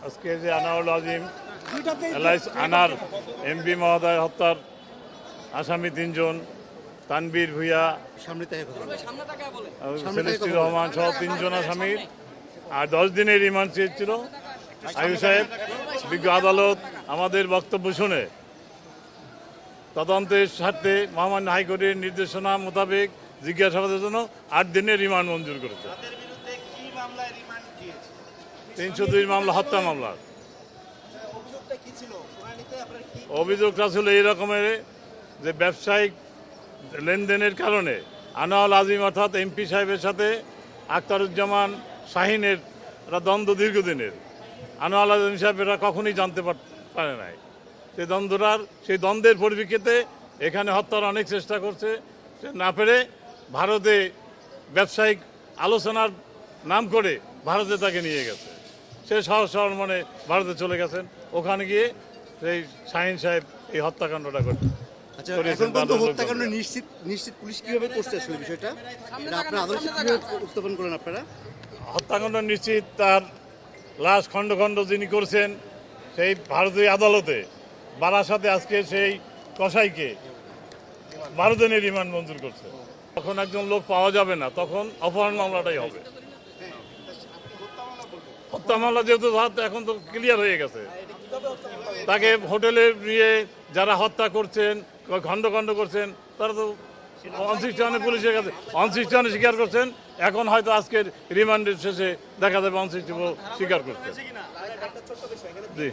আজকে যে আনাউল আজিম এলআইস আনার এমপি মহোদয় হত্যার আসামি 3 জন, তানবীর ভূঁইয়া, সেলিস্টি রহমান সহ 3 জন আসামির আর 10 দিনের রিমান্ড চেয়েছিল আয়ু সাহেব। বিজ্ঞ আদালত আমাদের বক্তব্য শুনে তদন্তের স্বার্থে মহামান্য হাইকোর্টের নির্দেশনা মোতাবেক জিজ্ঞাসাবাদের জন্য 8 দিনের রিমান্ড মঞ্জুর করেছে। 302 মামলা, হত্যা মামলা। অভিযোগটা ছিল এই রকমের যে ব্যবসায়িক লেনদেনের কারণে আনাউল আজিম অর্থাৎ এমপি সাহেবের সাথে আখতারুজ্জামান শাহিনের দ্বন্দ্ব দীর্ঘদিনের। আনাউল আজিম সাহেব এরা কখনই জানতে পারে নাই সেই দ্বন্দ্বের পরিপ্রেক্ষিতে এখানে হত্যার অনেক চেষ্টা করছে, সে না পেরে ভারতে ব্যবসায়িক আলোচনার নাম করে ভারতে তাকে নিয়ে গেছে। সে সহজ সরল মনে ভারতে চলে গেছেন, ওখানে গিয়ে সেই শাহিন সাহেব এই হত্যাকাণ্ডটা করছে। আচ্ছা, এখন পর্যন্ত হত্যাকাণ্ড নিশ্চিত পুলিশ কিভাবে করছে আসলে বিষয়টা? আপনারা আদালতে কিভাবে উপস্থাপন করেন আপনারা? হত্যাকাণ্ড নিশ্চিত তার লাশ খণ্ড খণ্ড যিনি করছেন সেই ভারতীয় আদালতে বারাসাতে আজকে সেই কসাইকে 12 দিনের রিমান্ড মঞ্জুর করছে। তখন একজন লোক পাওয়া যাবে না, তখন অপহরণ মামলাটাই হবে। হত্যা মামলা যেহেতু এখন তো ক্লিয়ার হয়ে গেছে, তাকে হোটেলে নিয়ে যারা হত্যা করছেন, খণ্ড খণ্ড করছেন, তারা তো অনসিস্টেশনে পুলিশের কাছে অনসিস্টেশনে স্বীকার করছেন। এখন হয়তো আজকের রিমান্ডের শেষে দেখা যাবে অনসিস্টেশন স্বীকার করছেন। জি।